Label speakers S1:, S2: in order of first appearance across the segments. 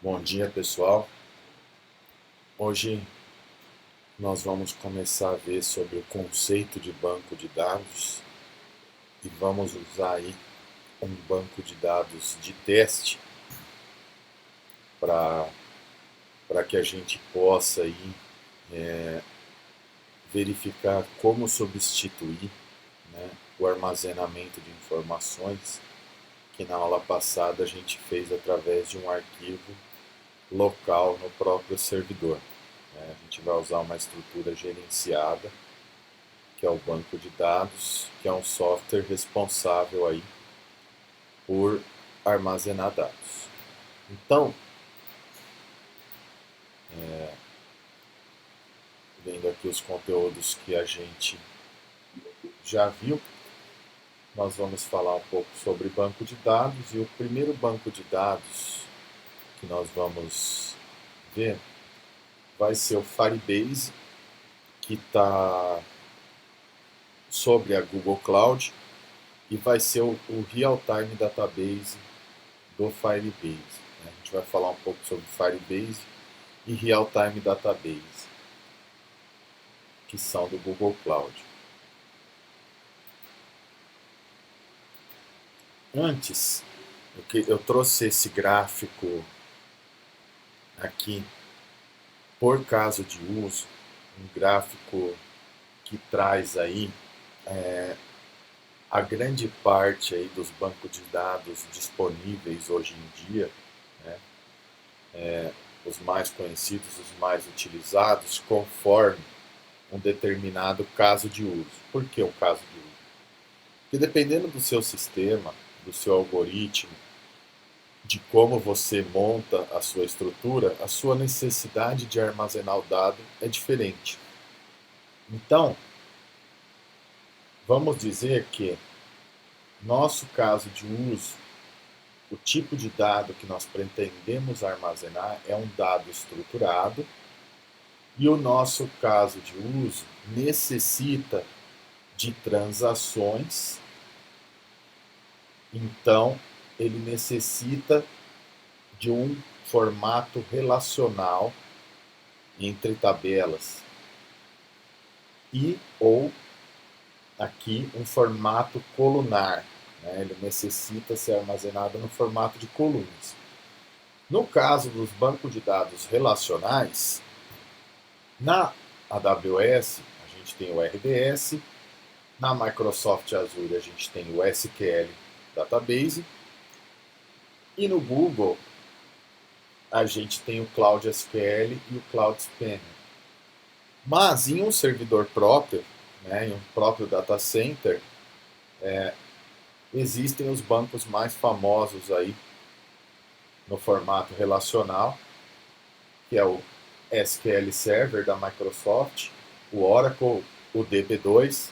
S1: Bom dia, pessoal. Hoje nós vamos começar a ver sobre o conceito de banco de dados e vamos usar aí um banco de dados de teste para que a gente possa aí verificar como substituir, né, o armazenamento de informações que na aula passada a gente fez através de um arquivo local no próprio servidor. A gente vai usar uma estrutura gerenciada, que é o banco de dados, que é um software responsável aí por armazenar dados. Então, vendo aqui os conteúdos que a gente já viu, nós vamos falar um pouco sobre banco de dados, e o primeiro banco de dados que nós vamos ver vai ser o Firebase, que está sobre a Google Cloud, e vai ser o Real-Time Database do Firebase. A gente vai falar um pouco sobre Firebase e Real-Time Database, que são do Google Cloud. Antes, eu trouxe esse gráfico aqui por caso de uso, um gráfico que traz aí a grande parte aí dos bancos de dados disponíveis hoje em dia, né? Os mais conhecidos, os mais utilizados, conforme um determinado caso de uso. Por que um caso de uso? Porque dependendo do seu sistema, do seu algoritmo, de como você monta a sua estrutura, a sua necessidade de armazenar o dado é diferente. Então, vamos dizer que nosso caso de uso, o tipo de dado que nós pretendemos armazenar é um dado estruturado, e o nosso caso de uso necessita de transações, então ele necessita de um formato relacional entre tabelas e ou aqui um formato colunar, né? Ele necessita ser armazenado no formato de colunas. No caso dos bancos de dados relacionais, na AWS a gente tem o RDS, na Microsoft Azure a gente tem o SQL Database, e no Google a gente tem o Cloud SQL e o Cloud Spanner. Mas em um servidor próprio, né, em um próprio data center, existem os bancos mais famosos aí no formato relacional, que é o SQL Server da Microsoft, o Oracle, o DB2,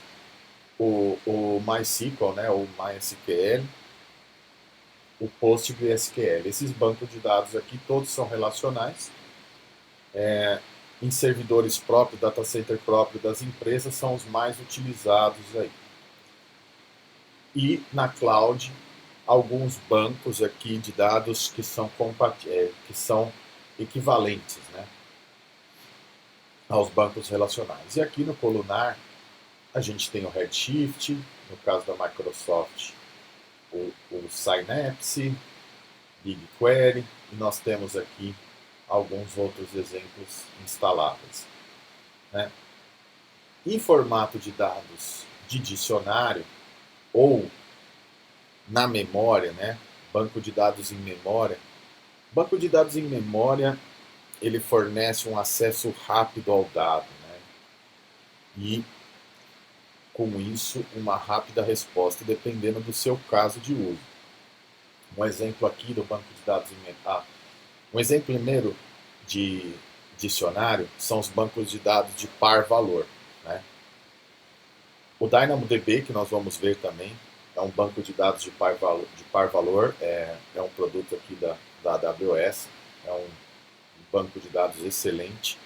S1: o MySQL, né, o MySQL, o PostgreSQL. Esses bancos de dados aqui todos são relacionais. Em servidores próprios, data center próprio das empresas, são os mais utilizados aí. E na cloud, alguns bancos aqui de dados que são equivalentes, né, aos bancos relacionais. E aqui no colunar, a gente tem o Redshift, no caso da Microsoft, o Synapse, BigQuery, e nós temos aqui alguns outros exemplos instaláveis, né? Em formato de dados de dicionário ou na memória, né? Banco de dados em memória. Banco de dados em memória, ele fornece um acesso rápido ao dado, né? E com isso uma rápida resposta dependendo do seu caso de uso. Um exemplo aqui do banco de dados em memória. Um exemplo primeiro de dicionário são os bancos de dados de par valor, né? O DynamoDB, que nós vamos ver também, é um banco de dados de par valor, é um produto aqui da AWS, é um banco de dados excelente,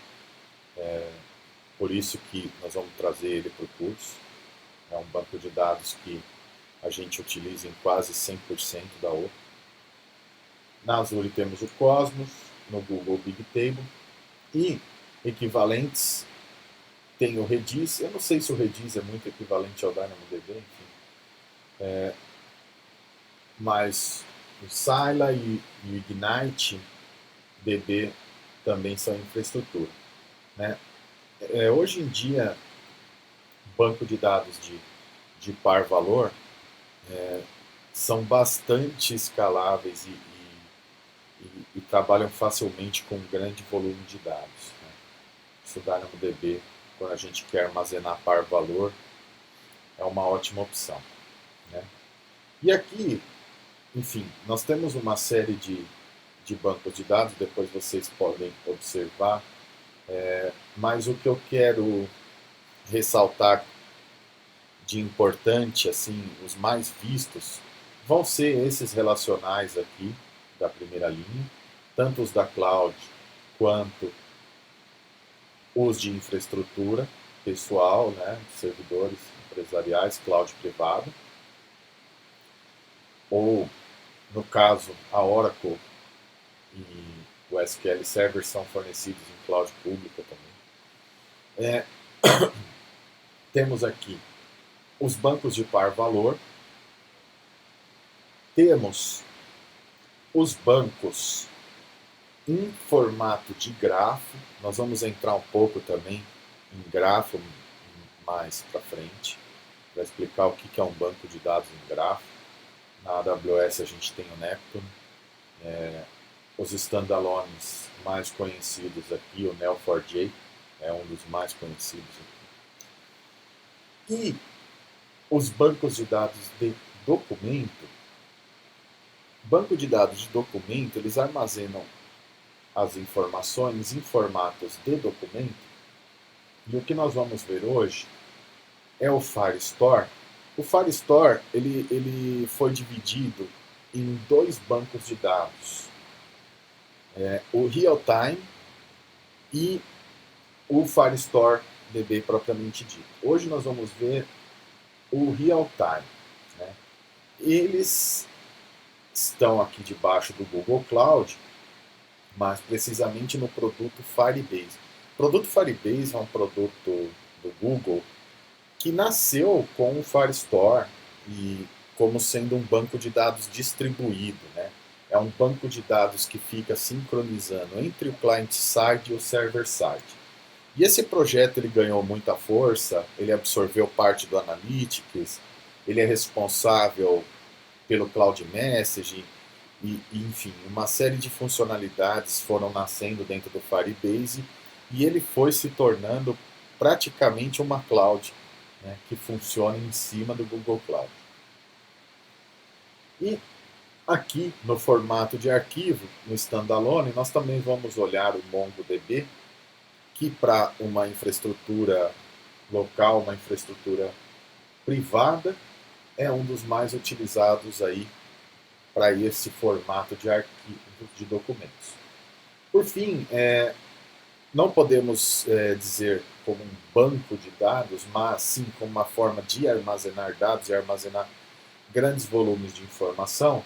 S1: por isso que nós vamos trazer ele para o curso. É um banco de dados que a gente utiliza em quase 100% da OPA. Na Azure temos o Cosmos, no Google Bigtable. E equivalentes tem o Redis. Eu não sei se o Redis é muito equivalente ao DynamoDB, enfim. Mas o Scala e o Ignite DB também são infraestrutura, né? Hoje em dia, banco de dados de par valor são bastante escaláveis e trabalham facilmente com um grande volume de dados, né? Isso dá no DB, quando a gente quer armazenar par valor, é uma ótima opção, né? E aqui, enfim, nós temos uma série de bancos de dados, depois vocês podem observar, mas o que eu quero ressaltar de importante, assim, os mais vistos, vão ser esses relacionais aqui, da primeira linha, tanto os da cloud quanto os de infraestrutura pessoal, né, servidores empresariais, cloud privado, ou, no caso, a Oracle e o SQL Server são fornecidos em cloud pública também. Temos aqui os bancos de par valor, temos os bancos em formato de grafo, nós vamos entrar um pouco também em grafo mais para frente, para explicar o que é um banco de dados em grafo. Na AWS a gente tem o Neptune, os standalones mais conhecidos aqui, o Neo4j é um dos mais conhecidos aqui. E os bancos de dados de documento, banco de dados de documento, eles armazenam as informações em formatos de documento, e o que nós vamos ver hoje é o Firestore. O Firestore ele foi dividido em dois bancos de dados, o Realtime e o Firestore DB propriamente dito. Hoje nós vamos ver o Realtime, né? Eles estão aqui debaixo do Google Cloud, mas precisamente no produto Firebase. O produto Firebase é um produto do Google que nasceu com o Firestore e como sendo um banco de dados distribuído, né? É um banco de dados que fica sincronizando entre o client-side e o server-side. E esse projeto ele ganhou muita força, ele absorveu parte do Analytics, ele é responsável pelo Cloud Messaging, enfim, uma série de funcionalidades foram nascendo dentro do Firebase e ele foi se tornando praticamente uma cloud, né, que funciona em cima do Google Cloud. E aqui no formato de arquivo, no standalone, nós também vamos olhar o MongoDB, que para uma infraestrutura local, uma infraestrutura privada, é um dos mais utilizados aí para esse formato de arquivo de documentos. Por fim, não podemos dizer como um banco de dados, mas sim como uma forma de armazenar dados e armazenar grandes volumes de informação.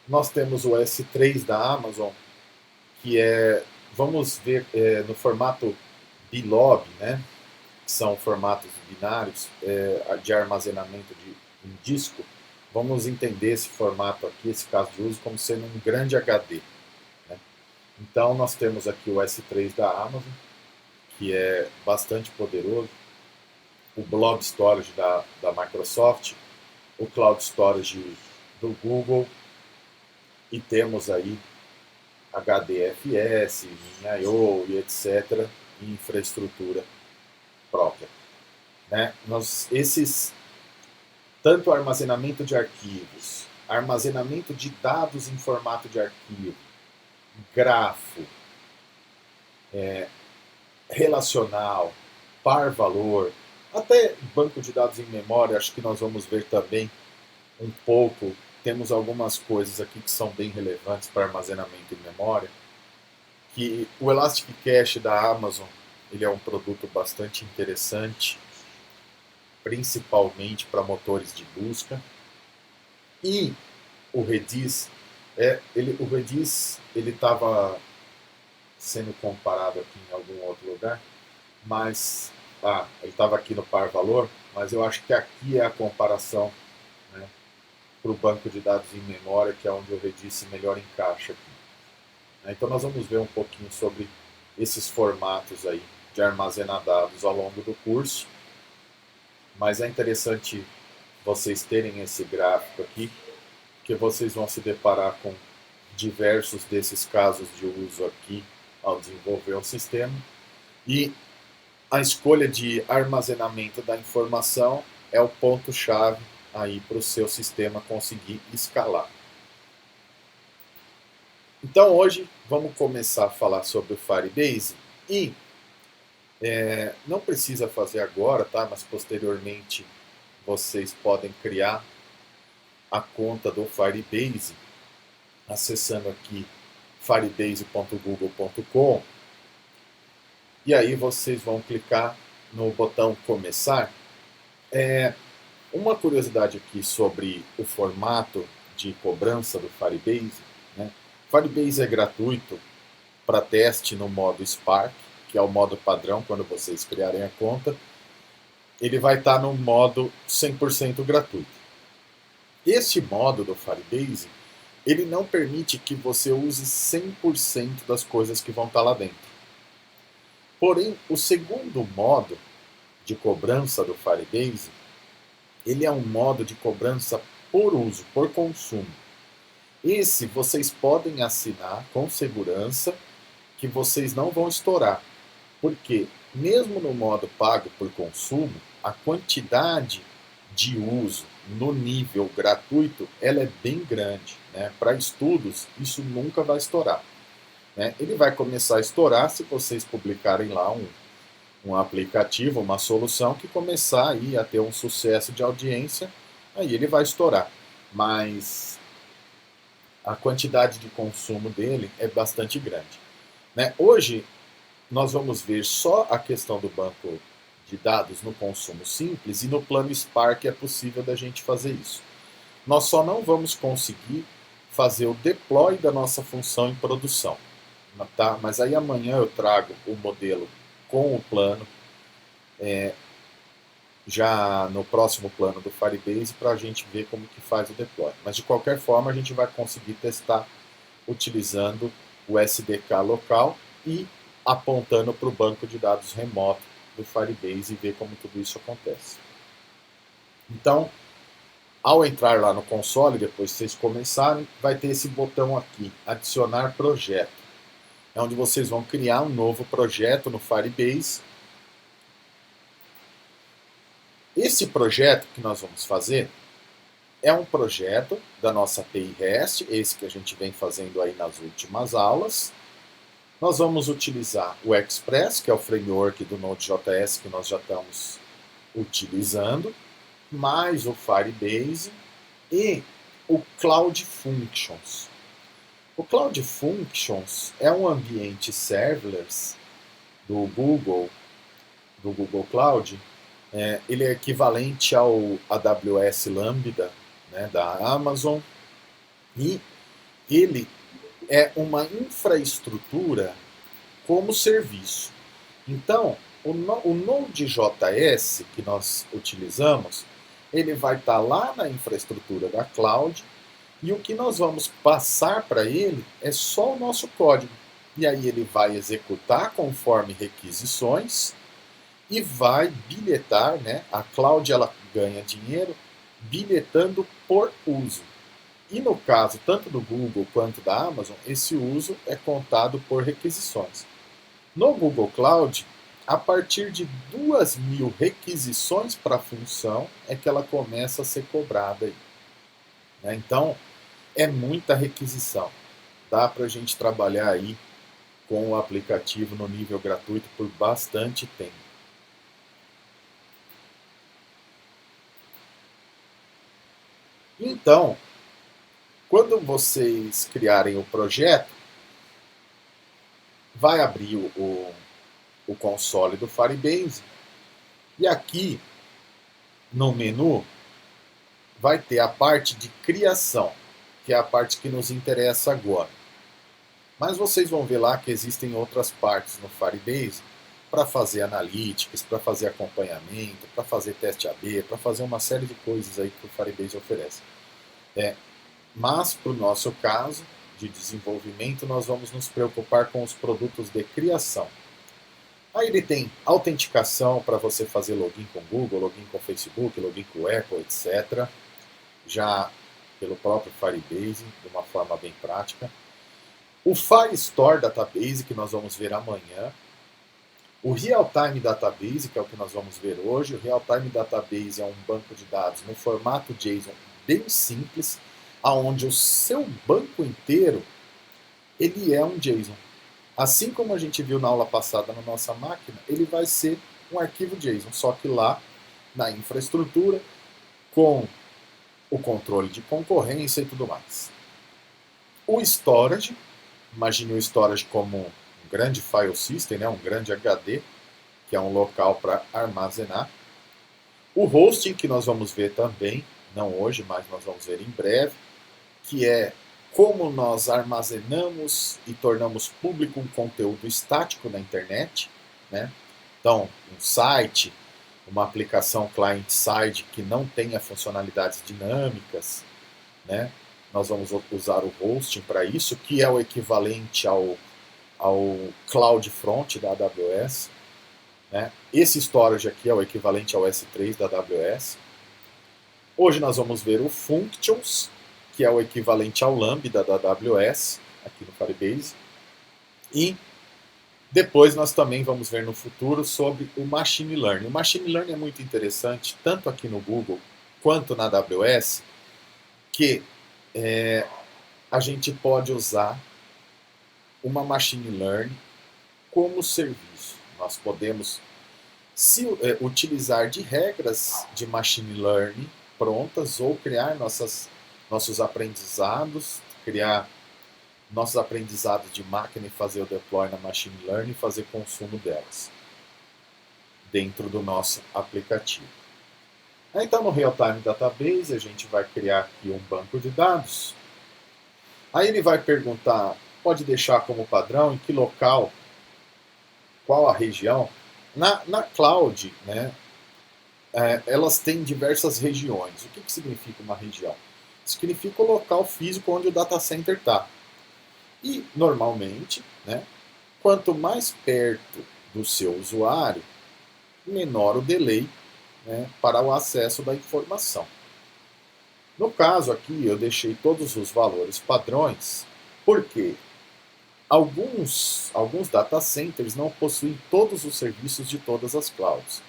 S1: Nós temos o S3 da Amazon, que vamos ver no formato BILOB, né? Que são formatos binários de armazenamento em disco. Vamos entender esse formato aqui, esse caso de uso, como sendo um grande HD. Né? Então, nós temos aqui o S3 da Amazon, que é bastante poderoso, o Blob Storage da Microsoft, o Cloud Storage do Google, e temos aí HDFS, I/O e etc., e infraestrutura própria. Né? Tanto armazenamento de arquivos, armazenamento de dados em formato de arquivo, grafo, relacional, par valor, até banco de dados em memória, acho que nós vamos ver também um pouco. Temos algumas coisas aqui que são bem relevantes para armazenamento em memória, que o Elastic Cache da Amazon, ele é um produto bastante interessante, principalmente para motores de busca. E o Redis, o Redis ele estava sendo comparado aqui em algum outro lugar, mas ele estava aqui no par valor, mas eu acho que aqui é a comparação, né, para o banco de dados em memória, que é onde o Redis melhor encaixa aqui. Então nós vamos ver um pouquinho sobre esses formatos aí de armazenar dados ao longo do curso, mas é interessante vocês terem esse gráfico aqui, que vocês vão se deparar com diversos desses casos de uso aqui ao desenvolver um sistema, e a escolha de armazenamento da informação é o ponto-chave aí para o seu sistema conseguir escalar. Então hoje vamos começar a falar sobre o Firebase e não precisa fazer agora, tá? Mas posteriormente vocês podem criar a conta do Firebase acessando aqui firebase.google.com, e aí vocês vão clicar no botão começar. Uma curiosidade aqui sobre o formato de cobrança do Firebase, né? Firebase é gratuito para teste no modo Spark, que é o modo padrão quando vocês criarem a conta. Ele vai estar no modo 100% gratuito. Este modo do Firebase, ele não permite que você use 100% das coisas que vão estar lá dentro. Porém, o segundo modo de cobrança do Firebase, ele é um modo de cobrança por uso, por consumo. Esse vocês podem assinar com segurança que vocês não vão estourar, porque mesmo no modo pago por consumo, a quantidade de uso no nível gratuito ela é bem grande, né? Para estudos isso nunca vai estourar, né? Ele vai começar a estourar se vocês publicarem lá um aplicativo, uma solução que começar aí a ter um sucesso de audiência, aí ele vai estourar, mas a quantidade de consumo dele é bastante grande, né? Hoje nós vamos ver só a questão do banco de dados no consumo simples, e no plano Spark é possível da gente fazer isso. Nós só não vamos conseguir fazer o deploy da nossa função em produção, tá? Mas aí amanhã eu trago o modelo com o plano, já no próximo plano do Firebase, para a gente ver como que faz o deploy. Mas de qualquer forma a gente vai conseguir testar utilizando o SDK local e apontando para o banco de dados remoto do Firebase e ver como tudo isso acontece. Então, ao entrar lá no console, depois que vocês começarem, vai ter esse botão aqui, adicionar projeto. É onde vocês vão criar um novo projeto no Firebase. Esse projeto que nós vamos fazer é um projeto da nossa API REST, esse que a gente vem fazendo aí nas últimas aulas. Nós vamos utilizar o Express, que é o framework do Node.js que nós já estamos utilizando, mais o Firebase e o Cloud Functions. O Cloud Functions é um ambiente serverless do Google Cloud. Ele é equivalente ao AWS Lambda, né, da Amazon, e ele é uma infraestrutura como serviço. Então, o Node.js que nós utilizamos, ele vai estar lá na infraestrutura da cloud, e o que nós vamos passar para ele é só o nosso código. E aí ele vai executar conforme requisições e vai bilhetar, né? A cloud ela ganha dinheiro bilhetando por uso. E no caso tanto do Google quanto da Amazon, esse uso é contado por requisições. No Google Cloud, a partir de 2.000 requisições para a função é que ela começa a ser cobrada aí, né? Então, é muita requisição. Dá para a gente trabalhar aí com o aplicativo no nível gratuito por bastante tempo. Então, quando vocês criarem o projeto, vai abrir o console do Firebase, e aqui no menu vai ter a parte de criação, que é a parte que nos interessa agora. Mas vocês vão ver lá que existem outras partes no Firebase para fazer analytics, para fazer acompanhamento, para fazer teste AB, para fazer uma série de coisas aí que o Firebase oferece. Mas, para o nosso caso de desenvolvimento, nós vamos nos preocupar com os produtos de criação. Aí ele tem autenticação para você fazer login com Google, login com Facebook, login com Apple, etc. Já pelo próprio Firebase, de uma forma bem prática. O Firestore Database, que nós vamos ver amanhã. O Real-Time Database, que é o que nós vamos ver hoje. O Real-Time Database é um banco de dados no formato JSON bem simples, onde o seu banco inteiro ele é um JSON. Assim como a gente viu na aula passada na nossa máquina, ele vai ser um arquivo JSON, só que lá na infraestrutura, com o controle de concorrência e tudo mais. O storage, imagine o storage como um grande file system, né, um grande HD, que é um local para armazenar. O hosting, que nós vamos ver também, não hoje, mas nós vamos ver em breve, que é como nós armazenamos e tornamos público um conteúdo estático na internet, né? Então, um site, uma aplicação client-side que não tenha funcionalidades dinâmicas, né? Nós vamos usar o hosting para isso, que é o equivalente ao CloudFront da AWS. Né? Esse storage aqui é o equivalente ao S3 da AWS. Hoje nós vamos ver o Functions, que é o equivalente ao Lambda da AWS, aqui no Firebase. E depois nós também vamos ver no futuro sobre o Machine Learning. O Machine Learning é muito interessante, tanto aqui no Google quanto na AWS, que a gente pode usar uma Machine Learning como serviço. Nós podemos utilizar de regras de Machine Learning prontas ou criar nossos aprendizados, criar nossos aprendizados de máquina e fazer o deploy na Machine Learning e fazer consumo delas dentro do nosso aplicativo. Então, no Real-Time Database, a gente vai criar aqui um banco de dados. Aí ele vai perguntar, pode deixar como padrão, em que local, qual a região. Na cloud, né, elas têm diversas regiões. O que significa uma região? Significa o local físico onde o data center está. E, normalmente, né, quanto mais perto do seu usuário, menor o delay, né, para o acesso da informação. No caso aqui, eu deixei todos os valores padrões, porque alguns data centers não possuem todos os serviços de todas as clouds.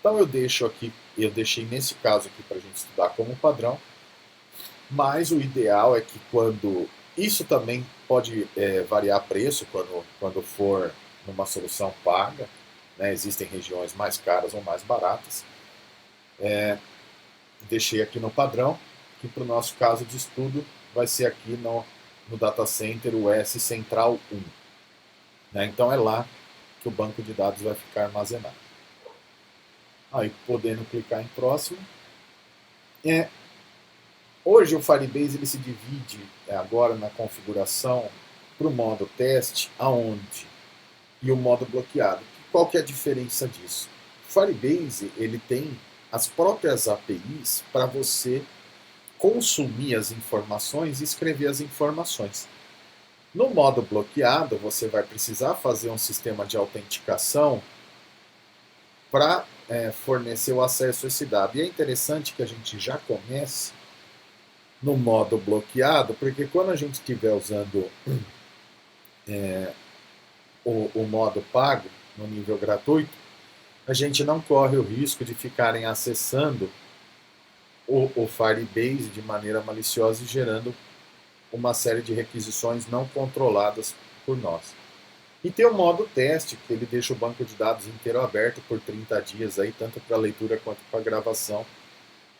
S1: Então eu deixei nesse caso aqui para a gente estudar como padrão, mas o ideal é que quando isso também pode variar preço quando for numa solução paga, né, existem regiões mais caras ou mais baratas. Deixei aqui no padrão, que para o nosso caso de estudo vai ser aqui no data center o S Central 1. Né? Então é lá que o banco de dados vai ficar armazenado. Aí podendo clicar em próximo. Hoje o Firebase ele se divide agora na configuração para o modo teste, aonde e o modo bloqueado. Qual que é a diferença disso? O Firebase ele tem as próprias APIs para você consumir as informações e escrever as informações. No modo bloqueado, você vai precisar fazer um sistema de autenticação para fornecer o acesso a esse dado. E é interessante que a gente já comece no modo bloqueado, porque quando a gente estiver usando o modo pago, no nível gratuito, a gente não corre o risco de ficarem acessando o Firebase de maneira maliciosa e gerando uma série de requisições não controladas por nós. E tem o modo teste, que ele deixa o banco de dados inteiro aberto por 30 dias, aí, tanto para leitura quanto para gravação,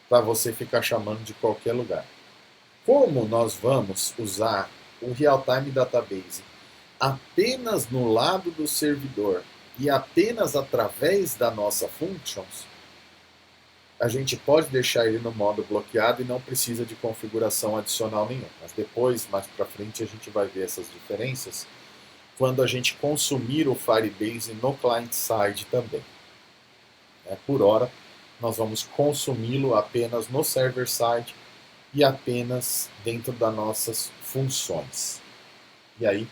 S1: para você ficar chamando de qualquer lugar. Como nós vamos usar o Real-Time Database apenas no lado do servidor e apenas através da nossa Functions, a gente pode deixar ele no modo bloqueado e não precisa de configuração adicional nenhuma. Mas depois, mais para frente, a gente vai ver essas diferenças quando a gente consumir o Firebase no client-side também. Por hora, nós vamos consumi-lo apenas no server-side e apenas dentro das nossas funções. E aí,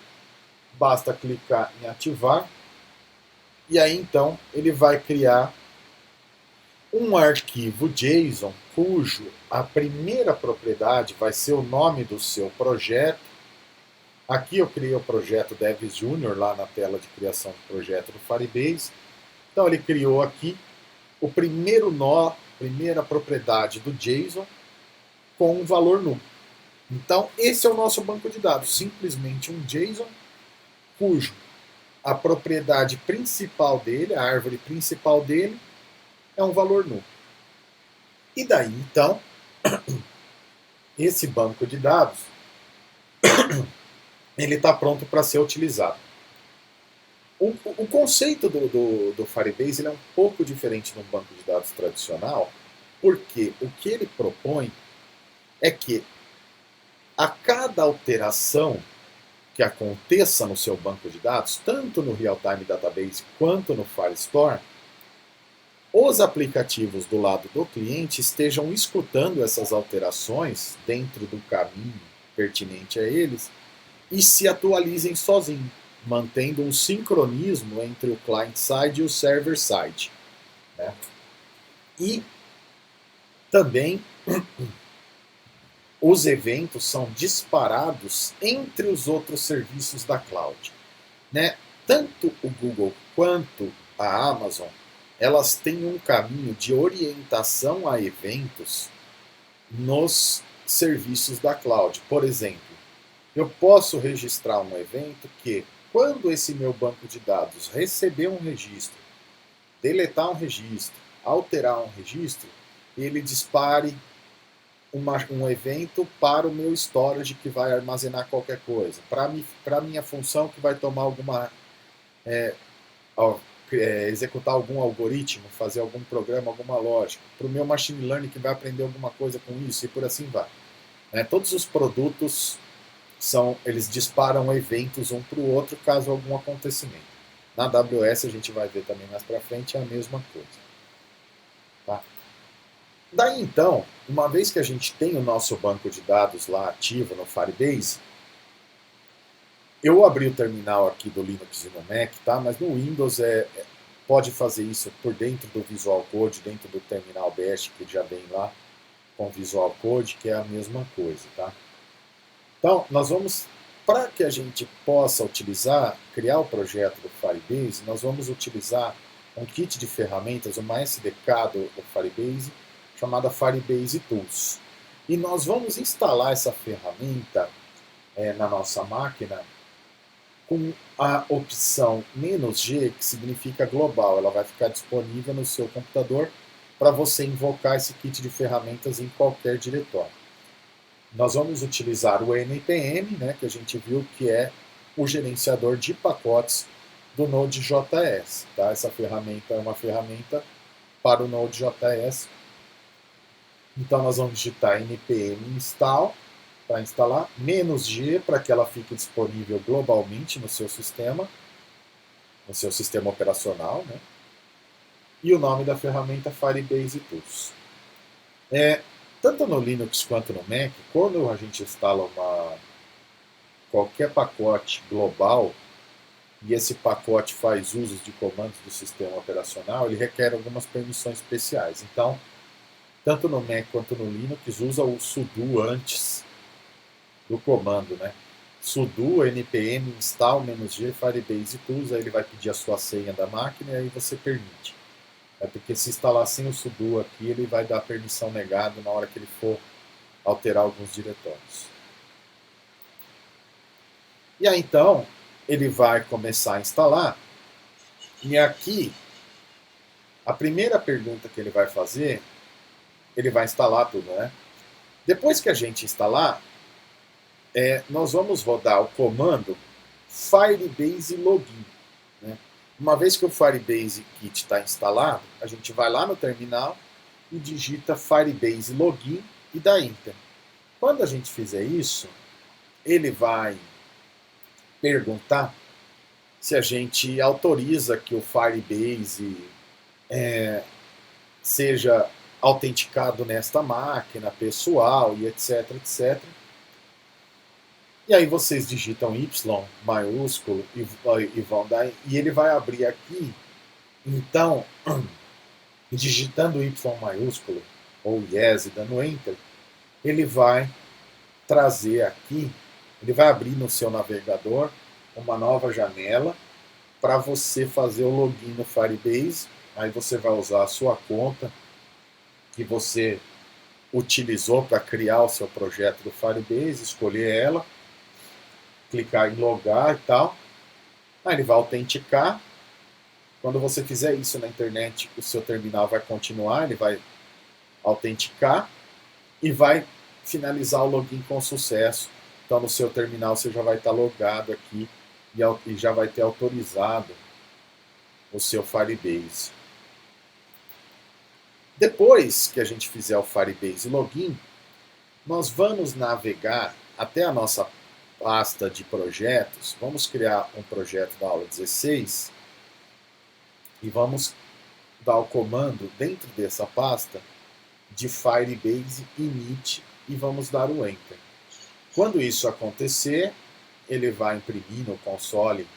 S1: basta clicar em ativar, e aí então ele vai criar um arquivo JSON cujo a primeira propriedade vai ser o nome do seu projeto. Aqui eu criei o projeto Devs Junior lá na tela de criação do projeto do Firebase. Então ele criou aqui o primeiro nó, primeira propriedade do JSON com um valor null. Então esse é o nosso banco de dados, simplesmente um JSON cujo a propriedade principal dele, a árvore principal dele, é um valor null. E daí, então, esse banco de dados, ele está pronto para ser utilizado. O conceito do Firebase ele é um pouco diferente de um banco de dados tradicional, porque o que ele propõe é que a cada alteração que aconteça no seu banco de dados, tanto no Real-Time Database quanto no Firestore, os aplicativos do lado do cliente estejam escutando essas alterações dentro do caminho pertinente a eles e se atualizem sozinhos, mantendo um sincronismo entre o client-side e o server-side. Né? E também os eventos são disparados entre os outros serviços da cloud. Né? Tanto o Google quanto a Amazon, elas têm um caminho de orientação a eventos nos serviços da cloud. Por exemplo, eu posso registrar um evento que, quando esse meu banco de dados receber um registro, deletar um registro, alterar um registro, ele dispare um evento para o meu storage que vai armazenar qualquer coisa, para a minha função que vai tomar alguma... executar algum algoritmo, fazer algum programa, alguma lógica, para o meu machine learning que vai aprender alguma coisa com isso e por assim vai. Todos os produtos eles disparam eventos um para o outro caso algum acontecimento. Na AWS a gente vai ver também mais para frente é a mesma coisa. Tá? Daí então, uma vez que a gente tem o nosso banco de dados lá ativo no Firebase, eu abri o terminal aqui do Linux e no Mac, tá? Mas no Windows pode fazer isso por dentro do Visual Code, dentro do terminal Bash, que já vem lá com Visual Code, que é a mesma coisa. Tá? Então, nós vamos, para que a gente possa utilizar, criar o projeto do Firebase, nós vamos utilizar um kit de ferramentas, uma SDK do Firebase, chamada Firebase Tools. E nós vamos instalar essa ferramenta na nossa máquina com a opção "-g", que significa global. Ela vai ficar disponível no seu computador para você invocar esse kit de ferramentas em qualquer diretório. Nós vamos utilizar o npm, né, que a gente viu que é o gerenciador de pacotes do Node.js. Tá? Essa ferramenta é uma ferramenta para o Node.js. Então nós vamos digitar npm install para instalar, "-g" para que ela fique disponível globalmente no seu sistema operacional, né? E o nome da ferramenta Firebase Tools. Tanto no Linux quanto no Mac, quando a gente instala qualquer pacote global e esse pacote faz uso de comandos do sistema operacional, ele requer algumas permissões especiais. Então, tanto no Mac quanto no Linux, usa o sudo antes do comando, né? Sudo npm install "-g Firebase Tools", aí ele vai pedir a sua senha da máquina e aí você permite. Porque se instalar sem o sudo aqui, ele vai dar permissão negada na hora que ele for alterar alguns diretórios. E aí então, ele vai começar a instalar, e aqui, a primeira pergunta que ele vai fazer, ele vai instalar tudo, né? Depois que a gente instalar, nós vamos rodar o comando Firebase Login. Né? Uma vez que o Firebase Kit está instalado, a gente vai lá no terminal e digita Firebase Login e dá Enter. Quando a gente fizer isso, ele vai perguntar se a gente autoriza que o Firebase seja autenticado nesta máquina pessoal e etc, etc. E aí vocês digitam Y maiúsculo e vão dar, e ele vai abrir aqui. Então, digitando Y maiúsculo ou yes e dando Enter, ele vai trazer aqui, ele vai abrir no seu navegador uma nova janela para você fazer o login no Firebase. Aí você vai usar a sua conta que você utilizou para criar o seu projeto do Firebase, escolher ela, clicar em logar e tal. Aí ele vai autenticar. Quando você fizer isso na internet, o seu terminal vai continuar, ele vai autenticar e vai finalizar o login com sucesso. Então no seu terminal você já vai estar logado aqui e já vai ter autorizado o seu Firebase. Depois que a gente fizer o Firebase Login, nós vamos navegar até a nossa pasta de projetos. Vamos criar um projeto da aula 16 e vamos dar o comando dentro dessa pasta de Firebase init e vamos dar o Enter. Quando isso acontecer, ele vai imprimir no console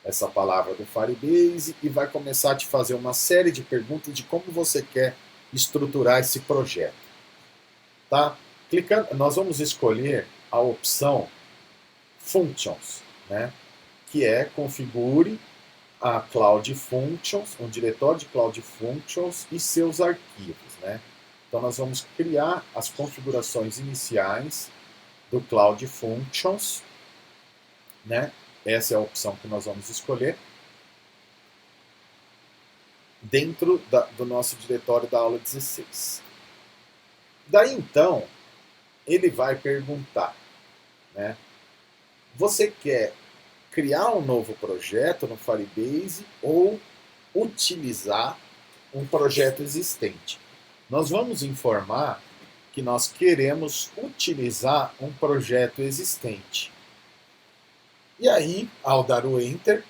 S1: essa palavra do Firebase e vai começar a te fazer uma série de perguntas de como você quer estruturar esse projeto. Tá? Clicando, nós vamos escolher a opção Functions, né? Que é configure a Cloud Functions, um diretório de Cloud Functions e seus arquivos, né? Então nós vamos criar as configurações iniciais do Cloud Functions, né? Essa é a opção que nós vamos escolher dentro do nosso diretório da aula 16. Daí então, ele vai perguntar, né? Você quer criar um novo projeto no Firebase ou utilizar um projeto existente? Nós vamos informar que nós queremos utilizar um projeto existente. E aí, ao dar o Enter,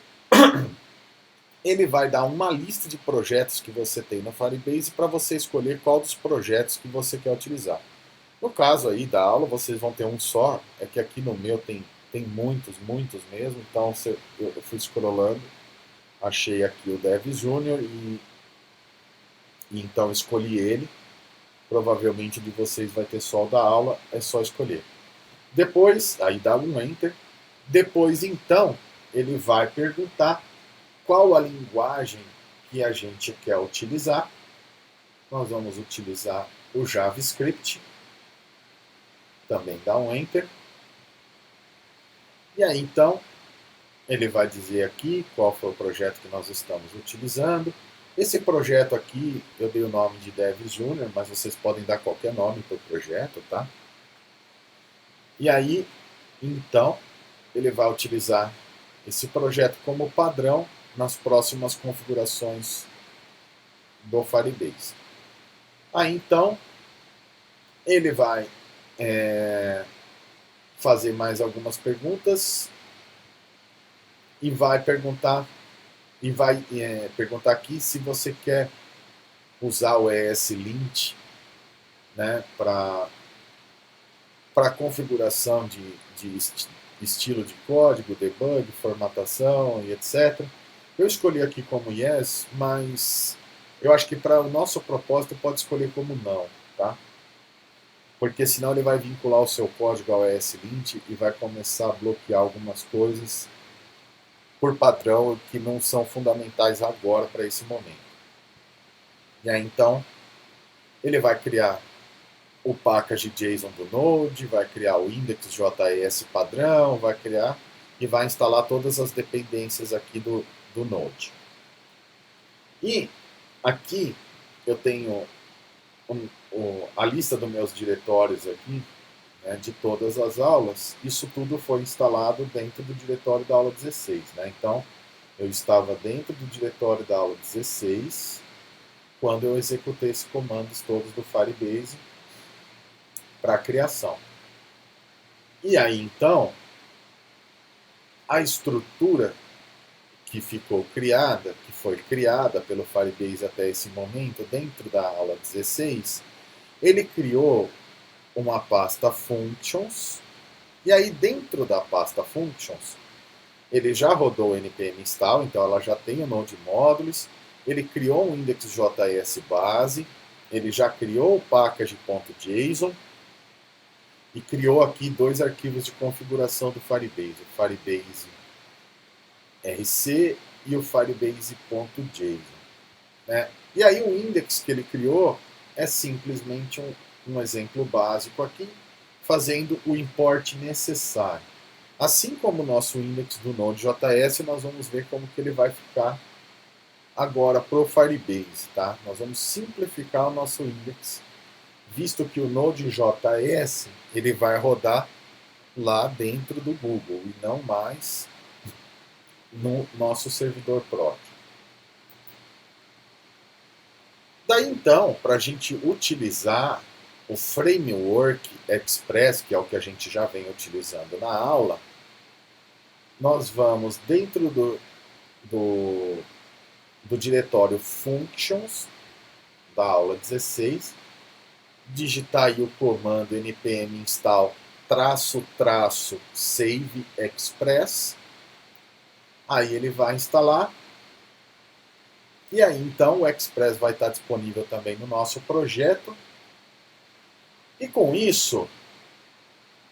S1: ele vai dar uma lista de projetos que você tem no Firebase para você escolher qual dos projetos que você quer utilizar. No caso aí da aula, vocês vão ter um só, é que aqui no meu tem muitos mesmo, então eu fui scrollando, achei aqui o Dev Junior e então escolhi ele. Provavelmente de vocês vai ter só o da aula, é só escolher. Depois, aí dá um Enter. Depois, então, ele vai perguntar qual a linguagem que a gente quer utilizar. Nós vamos utilizar o JavaScript. Também dá um Enter. E aí, então, ele vai dizer aqui qual foi o projeto que nós estamos utilizando. Esse projeto aqui, eu dei o nome de Dev Junior, mas vocês podem dar qualquer nome para o projeto, tá? E aí, então, ele vai utilizar esse projeto como padrão nas próximas configurações do Firebase. Aí, então, ele vai fazer mais algumas perguntas e vai perguntar aqui se você quer usar o ESLint, né, para configuração de estilo de código, debug, formatação e etc. Eu escolhi aqui como yes, mas eu acho que para o nosso propósito pode escolher como não, tá? Porque senão ele vai vincular o seu código ao ESLint e vai começar a bloquear algumas coisas por padrão que não são fundamentais agora para esse momento. E aí então ele vai criar o package JSON do Node, vai criar o index.js padrão, vai criar e vai instalar todas as dependências aqui do Node. E aqui eu tenho a lista dos meus diretórios aqui, né, de todas as aulas. Isso tudo foi instalado dentro do diretório da aula 16. Né? Então, eu estava dentro do diretório da aula 16 quando eu executei esses comandos todos do Firebase para a criação. E aí, então, a estrutura que foi criada pelo Firebase até esse momento, dentro da aula 16, ele criou uma pasta functions, e aí dentro da pasta functions, ele já rodou o npm install, então ela já tem o Node Modules, ele criou um index.js base, ele já criou o package.json, e criou aqui dois arquivos de configuração do Firebase, o Firebase RC e o Firebase.json. Né? E aí o index que ele criou é simplesmente um exemplo básico aqui, fazendo o import necessário. Assim como o nosso index do Node.js, nós vamos ver como que ele vai ficar agora para o Firebase. Tá? Nós vamos simplificar o nosso index, visto que o Node.js ele vai rodar lá dentro do Google e não mais no nosso servidor próprio. Daí então, para a gente utilizar o Framework Express, que é o que a gente já vem utilizando na aula, nós vamos dentro do diretório Functions, da aula 16, digitar aí o comando npm install -- save express, aí ele vai instalar, e aí então o Express vai estar disponível também no nosso projeto, e com isso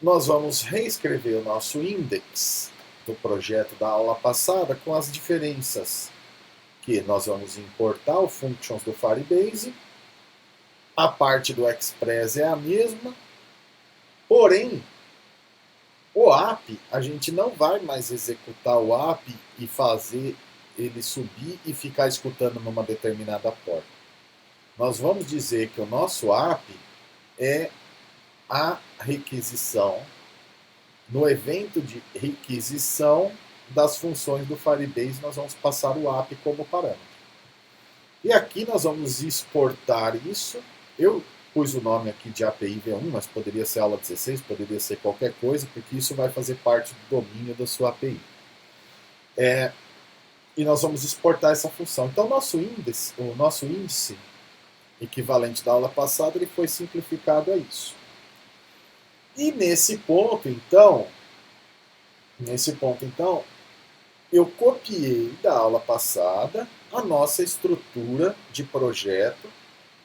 S1: nós vamos reescrever o nosso index do projeto da aula passada com as diferenças, que nós vamos importar o functions do Firebase, a parte do Express é a mesma, porém o app, a gente não vai mais executar o app e fazer ele subir e ficar escutando numa determinada porta. Nós vamos dizer que o nosso app é a requisição, no evento de requisição das funções do Firebase, nós vamos passar o app como parâmetro. E aqui nós vamos exportar isso. Eu pus o nome aqui de API V1, mas poderia ser aula 16, poderia ser qualquer coisa, porque isso vai fazer parte do domínio da sua API. E nós vamos exportar essa função. Então, o nosso índice equivalente da aula passada, ele foi simplificado a isso. E nesse ponto, então, eu copiei da aula passada a nossa estrutura de projeto,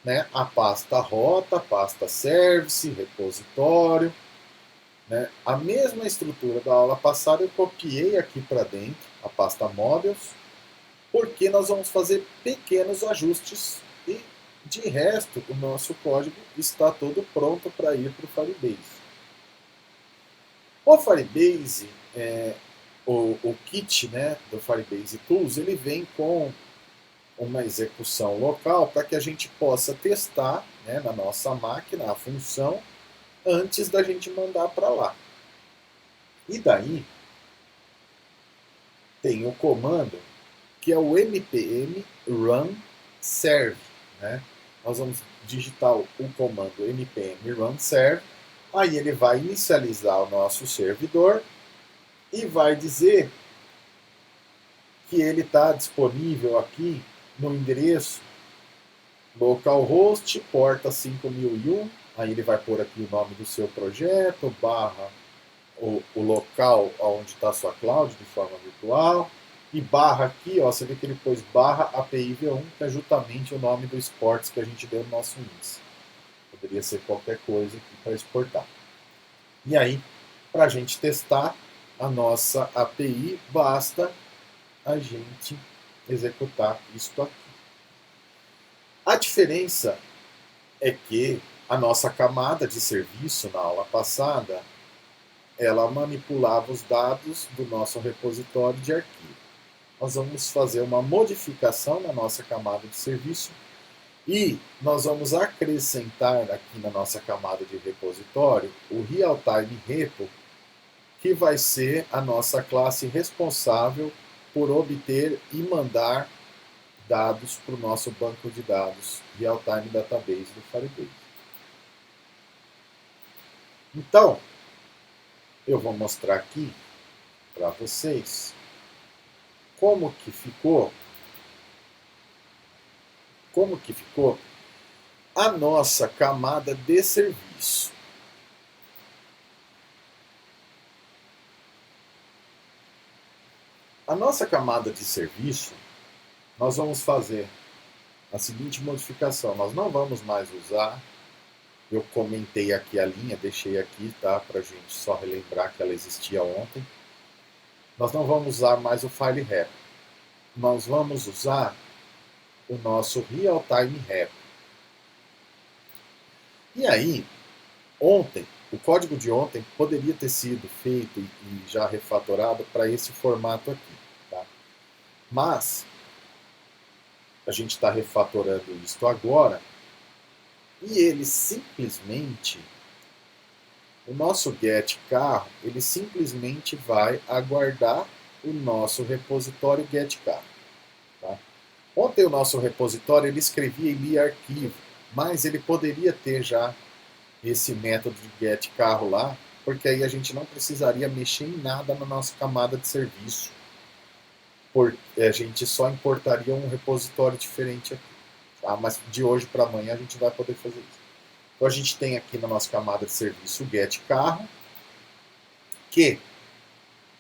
S1: né? A pasta rota, a pasta service, repositório, né? A mesma estrutura da aula passada eu copiei aqui para dentro, a pasta models, porque nós vamos fazer pequenos ajustes e, de resto, o nosso código está todo pronto para ir para o Firebase. O Firebase, o kit, né, do Firebase Tools, ele vem com uma execução local para que a gente possa testar, né, na nossa máquina a função antes da gente mandar para lá. E daí tem o comando que é o npm run serve. Né? Nós vamos digitar o comando npm run serve, aí ele vai inicializar o nosso servidor e vai dizer que ele está disponível aqui no endereço localhost, porta 5001, aí ele vai pôr aqui o nome do seu projeto, barra o local onde está a sua cloud de forma virtual, e barra aqui, ó, você vê que ele pôs barra API V1, que é justamente o nome do esportes que a gente deu no nosso índice. Poderia ser qualquer coisa aqui para exportar. E aí, para a gente testar a nossa API, basta a gente executar isso aqui. A diferença é que a nossa camada de serviço na aula passada, ela manipulava os dados do nosso repositório de arquivo. Nós vamos fazer uma modificação na nossa camada de serviço e nós vamos acrescentar aqui na nossa camada de repositório o Realtime Repo, que vai ser a nossa classe responsável por obter e mandar dados para o nosso banco de dados Realtime Database do Firebase. Então, eu vou mostrar aqui para vocês como que ficou a nossa camada de serviço. A nossa camada de serviço, nós vamos fazer a seguinte modificação. Nós não vamos mais usar, eu comentei aqui a linha, deixei aqui, tá, para a gente só relembrar que ela existia ontem. Nós não vamos usar mais o file wrap. Nós vamos usar o nosso real-time wrap. E aí, ontem, o código de ontem poderia ter sido feito e já refatorado para esse formato aqui. Tá? Mas, a gente está refatorando isso agora e ele simplesmente, o nosso get carro, ele simplesmente vai aguardar o nosso repositório get carro. Tá? Ontem o nosso repositório ele escrevia e lia arquivo, mas ele poderia ter já esse método de get carro lá, porque aí a gente não precisaria mexer em nada na nossa camada de serviço. A gente só importaria um repositório diferente aqui. Tá? Mas de hoje para amanhã a gente vai poder fazer isso. Então a gente tem aqui na nossa camada de serviço o get carro, que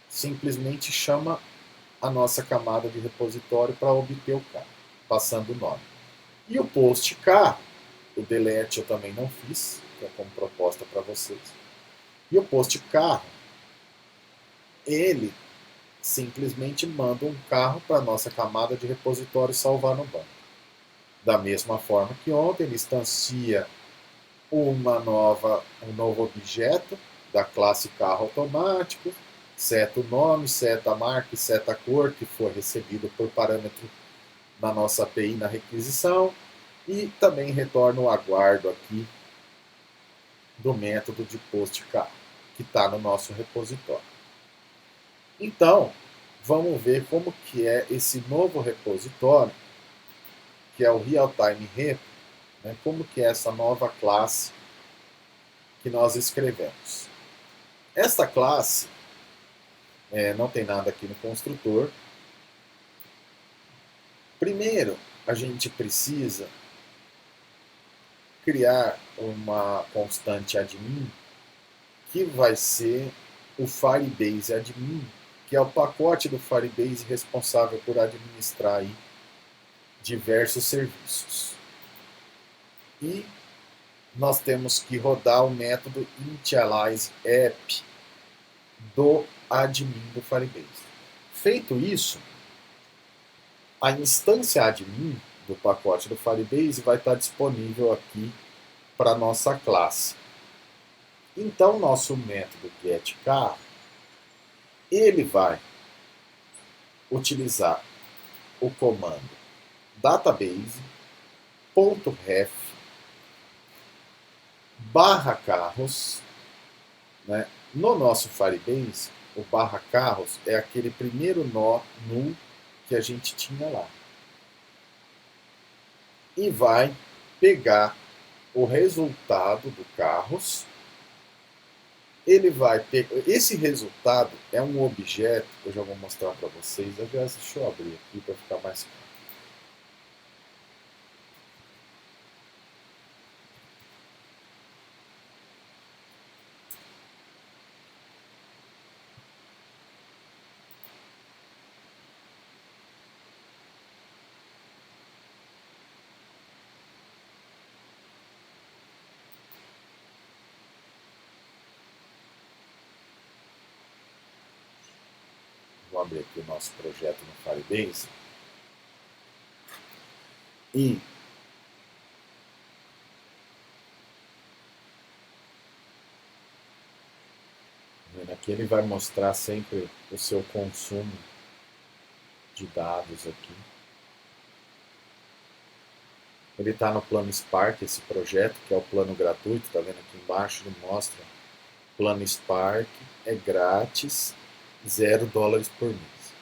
S1: simplesmente chama a nossa camada de repositório para obter o carro, passando o nome. E o post carro, o delete eu também não fiz, que é como proposta para vocês. E o post carro, ele simplesmente manda um carro para a nossa camada de repositório salvar no banco. Da mesma forma que ontem, ele instancia um novo objeto da classe carro automático, seta o nome, seta a marca e seta a cor que for recebido por parâmetro na nossa API na requisição, e também retorna o aguardo aqui do método de post carro, que está no nosso repositório. Então, vamos ver como que é esse novo repositório, que é o real-time repo, né? Como que é essa nova classe que nós escrevemos. Esta classe não tem nada aqui no construtor. Primeiro, a gente precisa criar uma constante admin, que vai ser o Firebase admin, que é o pacote do Firebase responsável por administrar aí diversos serviços. E nós temos que rodar o método initializeApp do admin do Firebase. Feito isso, a instância admin do pacote do Firebase vai estar disponível aqui para a nossa classe. Então, nosso método getCarro, ele vai utilizar o comando database.ref /carros, né? No nosso Firebase, o /carros é aquele primeiro nó null que a gente tinha lá. E vai pegar o resultado do carros. Ele vai ter. Esse resultado é um objeto que eu já vou mostrar para vocês. Aliás, deixa eu abrir aqui para ficar mais claro. Vou abrir aqui o nosso projeto no Firebase. E aqui ele vai mostrar sempre o seu consumo de dados aqui. Ele está no plano Spark, esse projeto, que é o plano gratuito. Está vendo aqui embaixo? Ele mostra plano Spark, é grátis, $0 por mês.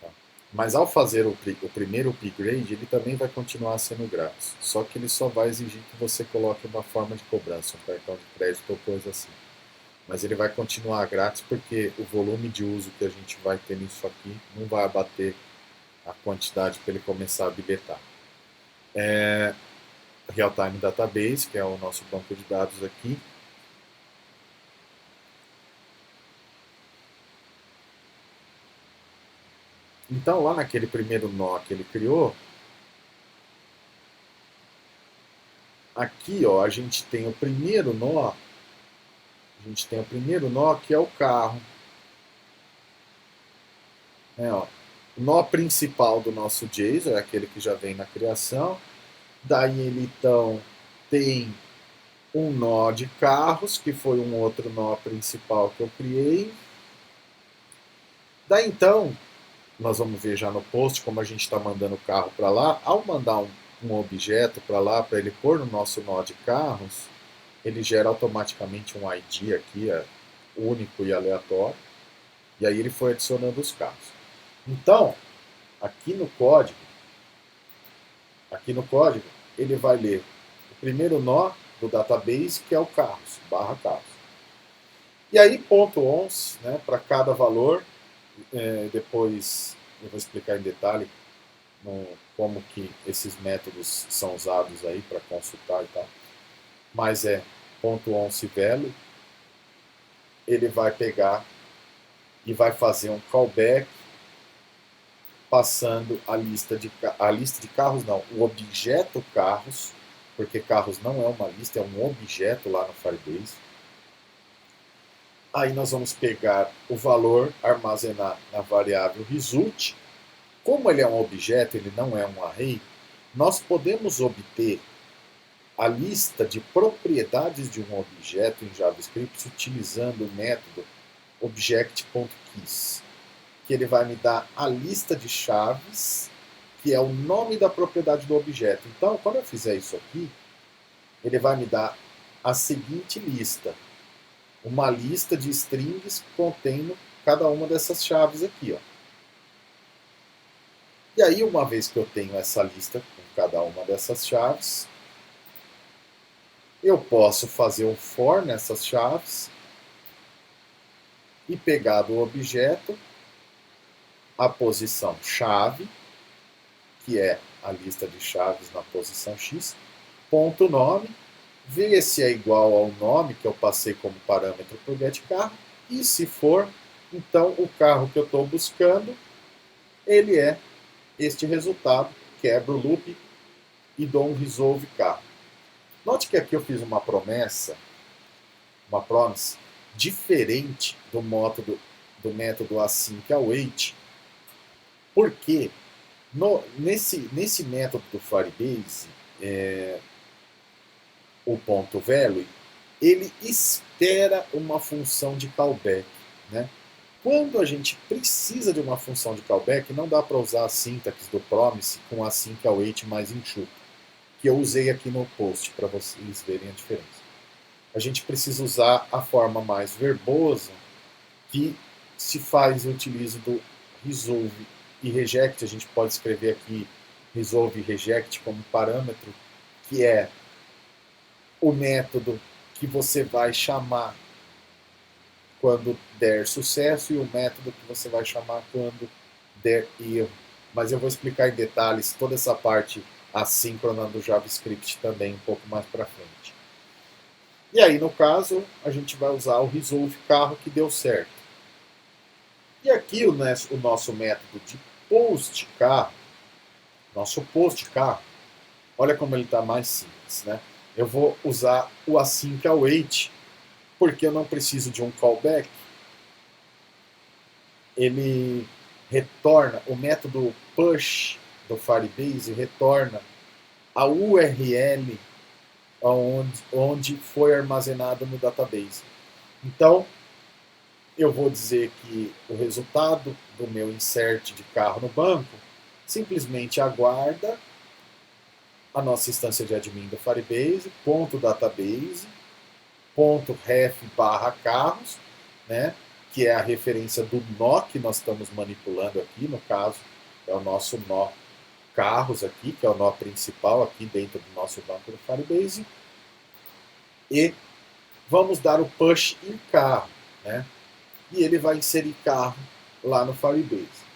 S1: Tá? Mas ao fazer o primeiro upgrade, ele também vai continuar sendo grátis. Só que ele só vai exigir que você coloque uma forma de cobrança, um cartão de crédito ou coisa assim. mas ele vai continuar grátis porque o volume de uso que a gente vai ter nisso aqui não vai abater a quantidade para ele começar a habilitar. Real-Time Database, que é o nosso banco de dados aqui. Então, lá naquele primeiro nó que ele criou, aqui ó, a gente tem o primeiro nó, que é o carro. Ó, o nó principal do nosso JSON é aquele que já vem na criação. Daí ele então tem um nó de carros, que foi um outro nó principal que eu criei. Daí então, nós vamos ver já no post como a gente está mandando o carro para lá. Ao mandar um objeto para lá, para ele pôr no nosso nó de carros, ele gera automaticamente um ID aqui, único e aleatório. E aí ele foi adicionando os carros. Então, aqui no código, ele vai ler o primeiro nó do database, que é o carros, /carros. E aí, ponto .ons, né, para cada valor. Depois eu vou explicar em detalhe como que esses métodos são usados aí para consultar e tal. Mas ponto .once value, ele vai pegar e vai fazer um callback passando a lista de carros, não, o objeto carros, porque carros não é uma lista, é um objeto lá no Firebase. Aí nós vamos pegar o valor, armazenar na variável result. Como ele é um objeto, ele não é um array, nós podemos obter a lista de propriedades de um objeto em JavaScript utilizando o método object.keys, que ele vai me dar a lista de chaves, que é o nome da propriedade do objeto. Então, quando eu fizer isso aqui, ele vai me dar a seguinte lista, uma lista de strings contendo cada uma dessas chaves aqui, ó. E aí, uma vez que eu tenho essa lista com cada uma dessas chaves, eu posso fazer um for nessas chaves e pegar do objeto a posição chave, que é a lista de chaves na posição x, ponto nome, ver se é igual ao nome que eu passei como parâmetro para o getCarro, e se for, então o carro que eu estou buscando, ele é este resultado, quebro o loop e dou um resolve carro. Note que aqui eu fiz uma promise diferente do método async-await, porque nesse método do Firebase, o ponto value, ele espera uma função de callback, né? Quando a gente precisa de uma função de callback, não dá para usar a sintaxe do promise com async-await mais enxuto, que eu usei aqui no post para vocês verem a diferença. A gente precisa usar a forma mais verbosa, que se faz o utilizo do resolve e reject. A gente pode escrever aqui resolve e reject como parâmetro, que é o método que você vai chamar quando der sucesso e o método que você vai chamar quando der erro. Mas eu vou explicar em detalhes toda essa parte assíncrona do JavaScript também um pouco mais para frente. E aí, no caso, a gente vai usar o resolve carro que deu certo. E aqui o nosso método de post carro, olha como ele está mais simples, né? Eu vou usar o async-await, porque eu não preciso de um callback. Ele retorna, o método push do Firebase retorna a URL onde foi armazenado no database. Então, eu vou dizer que o resultado do meu insert de carro no banco simplesmente aguarda a nossa instância de admin do Firebase, .database, .ref/carros, né, que é a referência do nó que nós estamos manipulando aqui, no caso, é o nosso nó carros aqui, que é o nó principal aqui dentro do nosso banco do Firebase, e vamos dar o push em carro, né? E ele vai inserir carro lá no Firebase.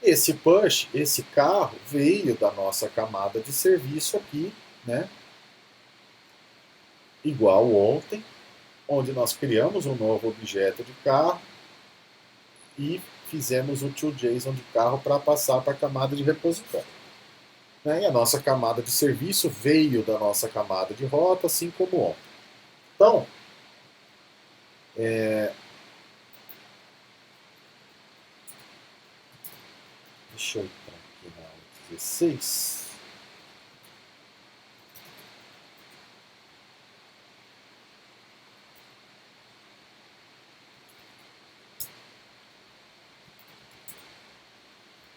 S1: Esse push, esse carro, veio da nossa camada de serviço aqui, né? Igual ontem, onde nós criamos um novo objeto de carro e fizemos o toJSON de carro para passar para a camada de repositório. Né? E a nossa camada de serviço veio da nossa camada de rota, assim como ontem. Então, deixa eu entrar aqui na aula 16.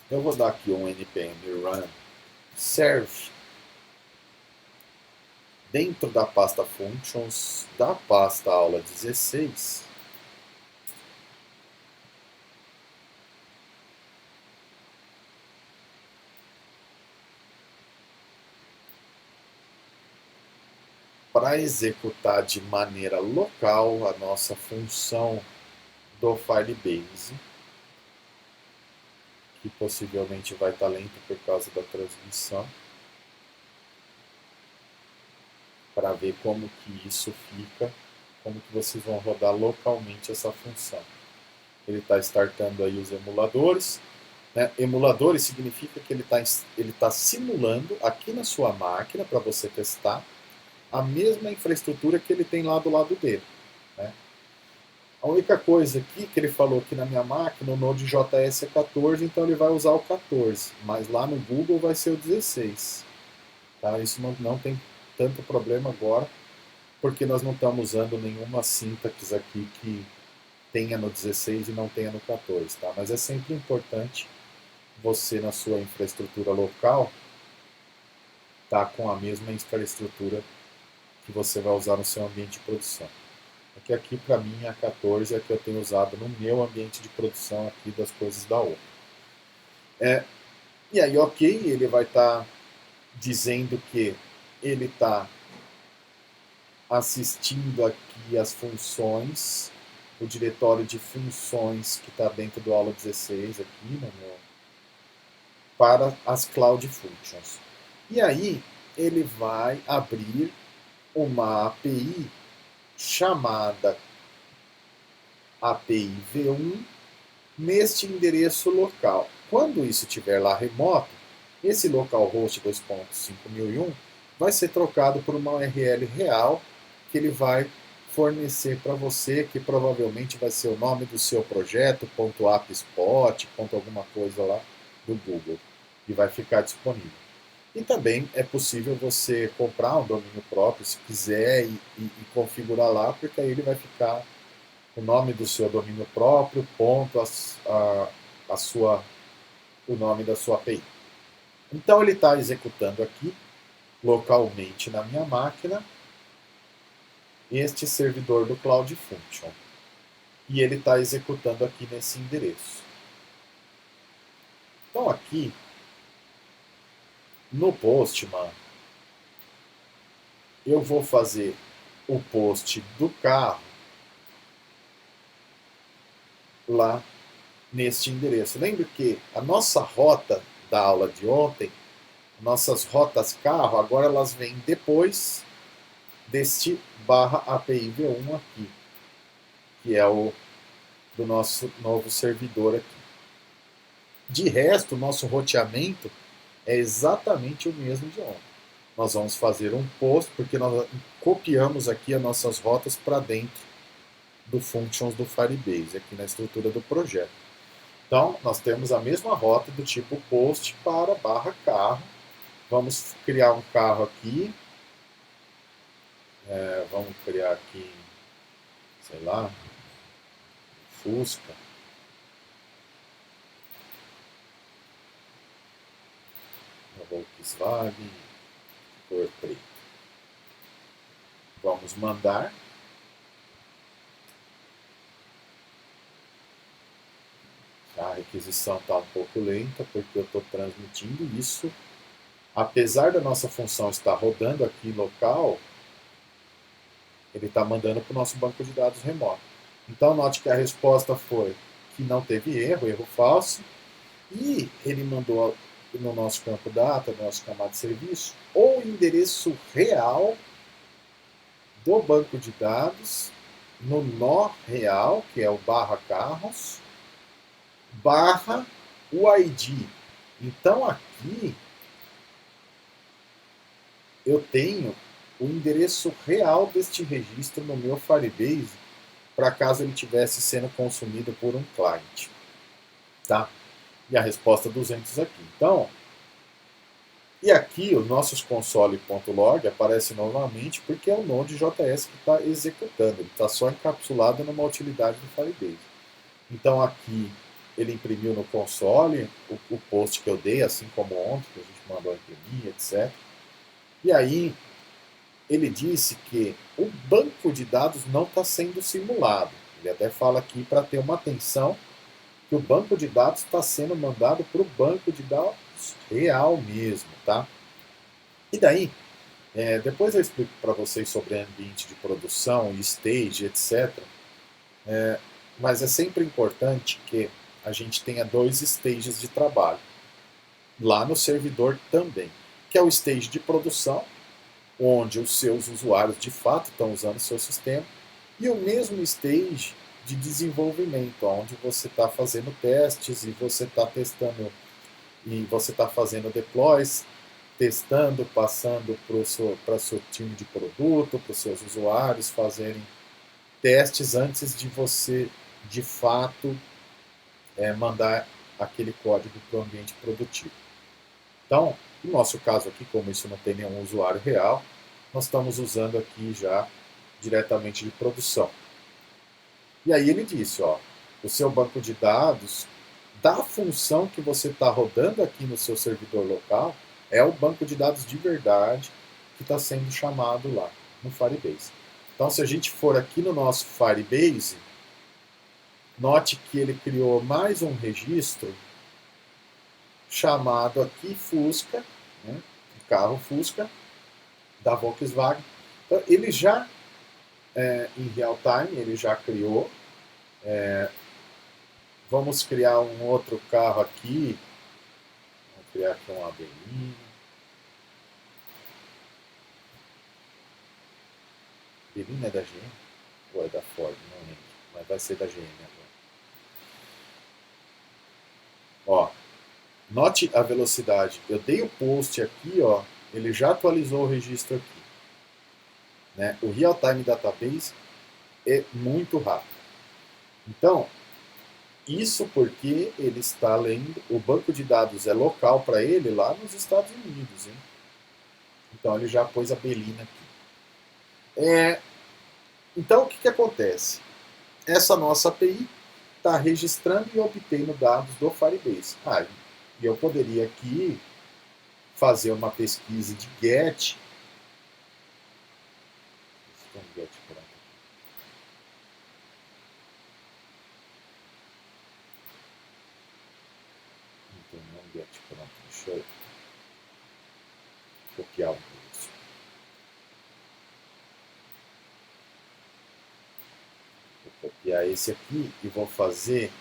S1: Eu vou dar aqui um npm run serve dentro da pasta functions da pasta aula 16. Para executar de maneira local a nossa função do Firebase, que possivelmente vai estar lento por causa da transmissão, para ver como que isso fica, como que vocês vão rodar localmente essa função. Ele está startando aí os emuladores. Né? Emuladores significa que ele tá simulando aqui na sua máquina, para você testar, a mesma infraestrutura que ele tem lá do lado dele. Né? A única coisa aqui que ele falou que na minha máquina o Node.js é 14, então ele vai usar o 14, mas lá no Google vai ser o 16. Tá? Isso não tem tanto problema agora, porque nós não estamos usando nenhuma sintaxe aqui que tenha no 16 e não tenha no 14. Tá? Mas é sempre importante você, na sua infraestrutura local, tá com a mesma infraestrutura que você vai usar no seu ambiente de produção. Porque aqui, para mim, a 14 é a que eu tenho usado no meu ambiente de produção aqui das coisas da OPA. E aí, ok, ele vai estar dizendo que ele está assistindo aqui as funções, o diretório de funções que está dentro do aula 16 aqui, né, para as Cloud Functions. E aí, ele vai abrir uma API chamada API V1 neste endereço local. Quando isso estiver lá remoto, esse localhost 2.5001 vai ser trocado por uma URL real que ele vai fornecer para você, que provavelmente vai ser o nome do seu projeto, .appspot, alguma coisa lá do Google, e vai ficar disponível. E também é possível você comprar um domínio próprio, se quiser, e configurar lá, porque aí ele vai ficar o nome do seu domínio próprio, ponto, o nome da sua API. Então ele está executando aqui, localmente na minha máquina, este servidor do Cloud Function. E ele está executando aqui nesse endereço. Então aqui, no Postman, eu vou fazer o post do carro lá neste endereço. Lembre que a nossa rota da aula de ontem, nossas rotas carro, agora elas vêm depois deste /API V1 aqui, que é o do nosso novo servidor aqui. De resto, o nosso roteamento é exatamente o mesmo de ontem. Nós vamos fazer um post, porque nós copiamos aqui as nossas rotas para dentro do functions do Firebase, aqui na estrutura do projeto. Então, nós temos a mesma rota do tipo post para /carro. Vamos criar um carro aqui. Vamos criar aqui, sei lá, Fusca. Uma Volkswagen, cor preta. Vamos mandar. A requisição está um pouco lenta, porque eu estou transmitindo isso. Apesar da nossa função estar rodando aqui local, Ele está mandando para o nosso banco de dados remoto. Então, note que a resposta foi que não teve erro, erro falso, e ele mandou no nosso campo data, no nosso camada de serviço, o endereço real do banco de dados, no nó real, que é o barra carros, barra o ID. Então aqui eu tenho o endereço real deste registro no meu Firebase, para caso ele estivesse sendo consumido por um cliente. Tá? E a resposta 200 aqui. Então, e aqui os nossos console.log aparece novamente porque é o Node.js que está executando. Ele está só encapsulado numa utilidade do Firebase. Então aqui ele imprimiu no console o post que eu dei, assim como ontem, que a gente mandou imprimir, etc. E aí ele disse que o banco de dados não está sendo simulado. Ele até fala aqui para ter uma atenção que o banco de dados está sendo mandado para o banco de dados real mesmo, tá? E daí, depois eu explico para vocês sobre ambiente de produção, stage, etc. Mas é sempre importante que a gente tenha 2 stages de trabalho, lá no servidor também, que é o stage de produção, onde os seus usuários de fato estão usando o seu sistema, e o mesmo stage de desenvolvimento, onde você está fazendo testes e você está testando, e você está fazendo deploys, testando, passando para o seu time de produto, para os seus usuários fazerem testes antes de você, de fato, mandar aquele código para o ambiente produtivo. Então, no nosso caso aqui, como isso não tem nenhum usuário real, nós estamos usando aqui já diretamente de produção. E aí ele disse, ó, o seu banco de dados, da função que você está rodando aqui no seu servidor local, é o banco de dados de verdade que está sendo chamado lá no Firebase. Então, se a gente for aqui no nosso Firebase, note que ele criou mais um registro chamado aqui Fusca, né, o carro Fusca da Volkswagen. Então, ele já, em real time, ele já criou. Vamos criar um outro carro aqui. Vamos criar aqui um ABI. Belina é da GM? Ou é da Ford? Não lembro. Mas vai ser da GM agora. Ó, note a velocidade. Eu dei o post aqui, ó. Ele já atualizou o registro aqui. Né? O Real Time Database é muito rápido. Então, isso porque ele está lendo, o banco de dados é local para ele lá nos Estados Unidos. Hein? Então, ele já pôs a Belina aqui. Então, o que acontece? Essa nossa API está registrando e obtendo dados do Firebase. E eu poderia aqui fazer uma pesquisa de GET. Tem um GET pronto aqui. Não tem nenhum GET pronto. Deixa eu copiar o isso. Vou copiar esse aqui e vou fazer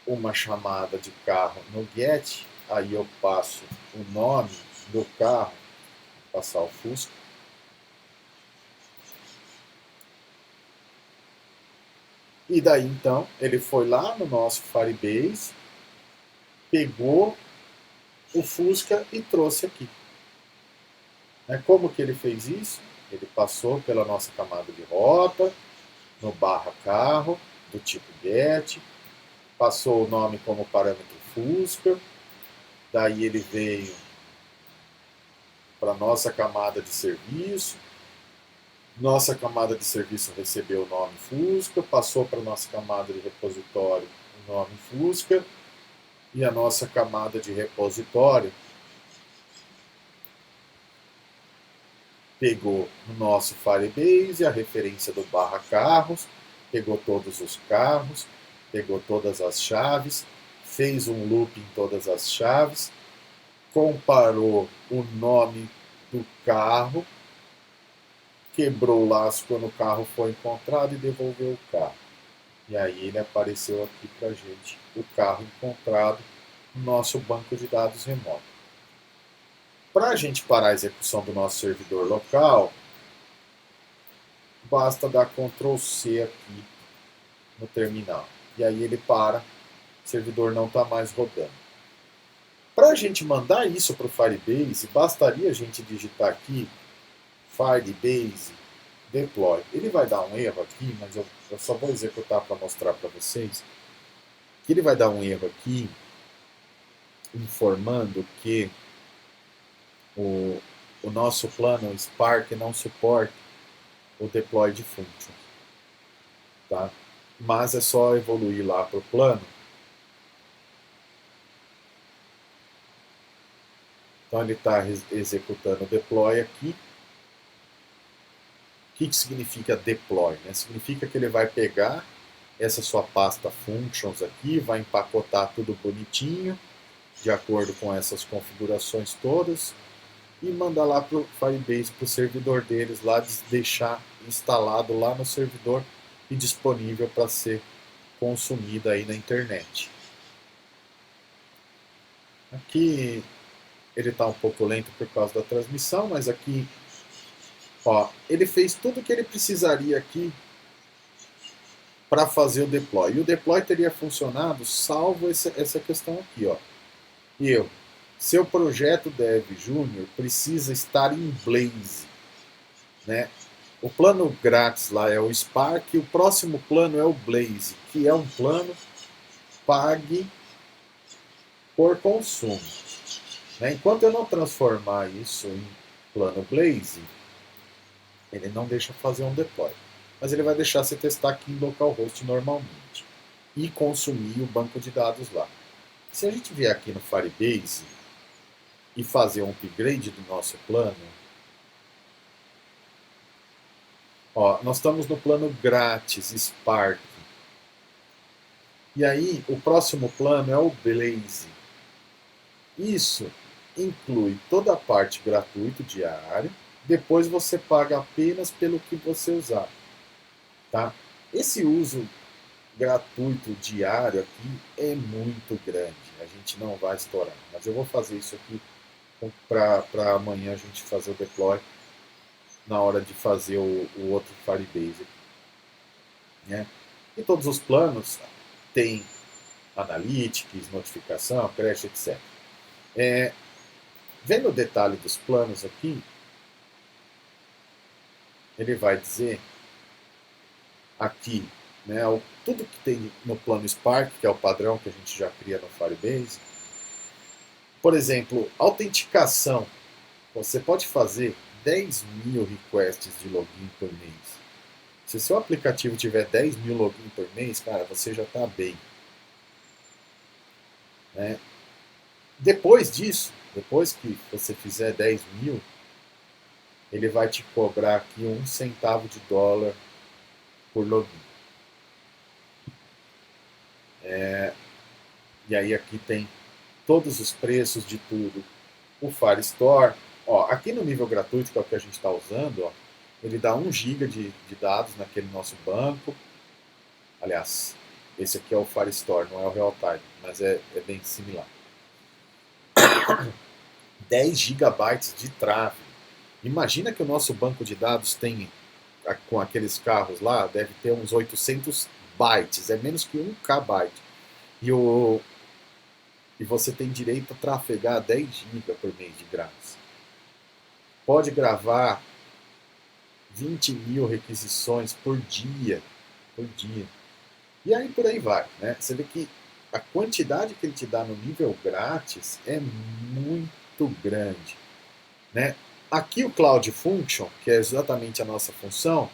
S1: uma chamada de carro no GET, aí eu passo o nome do carro, vou passar o Fusca, e daí então ele foi lá no nosso Firebase, pegou o Fusca e trouxe aqui. Como que ele fez isso? Ele passou pela nossa camada de rota, no barra carro, do tipo GET, passou o nome como parâmetro Fusca, daí ele veio para a nossa camada de serviço, nossa camada de serviço recebeu o nome Fusca, passou para a nossa camada de repositório o nome Fusca, e a nossa camada de repositório pegou no nosso Firebase a referência do barra carros, pegou todos os carros, pegou todas as chaves, fez um loop em todas as chaves, comparou o nome do carro, quebrou o laço quando o carro foi encontrado e devolveu o carro. E aí ele apareceu aqui para a gente, o carro encontrado no nosso banco de dados remoto. Para a gente parar a execução do nosso servidor local, basta dar Ctrl C aqui no terminal. E aí ele para, o servidor não está mais rodando. Para a gente mandar isso para o Firebase, bastaria a gente digitar aqui Firebase deploy. Ele vai dar um erro aqui, mas eu só vou executar para mostrar para vocês que ele vai dar um erro aqui informando que o nosso plano Spark não suporta o deploy de function. Tá? Mas é só evoluir lá para o plano. Então ele está executando o deploy aqui. O que significa deploy? Né? Significa que ele vai pegar essa sua pasta functions aqui, vai empacotar tudo bonitinho, de acordo com essas configurações todas, e mandar lá para o Firebase, para o servidor deles, lá deixar instalado lá no servidor e disponível para ser consumido aí na internet. Aqui ele está um pouco lento por causa da transmissão, mas aqui ó, ele fez tudo o que ele precisaria aqui para fazer o deploy. E o deploy teria funcionado salvo essa questão aqui. Ó. Erro. Seu projeto Dev Júnior precisa estar em Blaze. Né? O plano grátis lá é o Spark, e o próximo plano é o Blaze, que é um plano pague por consumo. Né? Enquanto eu não transformar isso em plano Blaze, ele não deixa fazer um deploy. Mas ele vai deixar você testar aqui em localhost normalmente e consumir o banco de dados lá. Se a gente vier aqui no Firebase e fazer um upgrade do nosso plano, ó, nós estamos no plano grátis Spark. E aí o próximo plano é o Blaze. Isso inclui toda a parte gratuita diária. Depois você paga apenas pelo que você usar. Tá? Esse uso gratuito diário aqui é muito grande. A gente não vai estourar. Mas eu vou fazer isso aqui para amanhã a gente fazer o deploy na hora de fazer o outro Firebase. Né? E todos os planos têm analytics, notificação, crash, etc. Vendo o detalhe dos planos aqui, ele vai dizer aqui, né, tudo que tem no plano Spark, que é o padrão que a gente já cria no Firebase. Por exemplo, autenticação. Você pode fazer 10.000 requests de login por mês. Se o seu aplicativo tiver 10.000 login por mês, cara, você já está bem. Né? Depois disso, depois que você fizer 10.000, ele vai te cobrar aqui 1 centavo de dólar por login. E aí aqui tem todos os preços de tudo. O Firestore, ó, aqui no nível gratuito, que é o que a gente está usando, ó, ele dá 1 GB de dados naquele nosso banco. Aliás, esse aqui é o Firestore, não é o Realtime, mas é bem similar. 10 gigabytes de tráfego. Imagina que o nosso banco de dados tem, com aqueles carros lá, deve ter uns 800 bytes, é menos que 1 KB. E você tem direito a trafegar 10 GB por mês de graça. Pode gravar 20.000 requisições por dia. E aí por aí vai. Né? Você vê que a quantidade que ele te dá no nível grátis é muito grande. Né? Aqui o Cloud Function, que é exatamente a nossa função,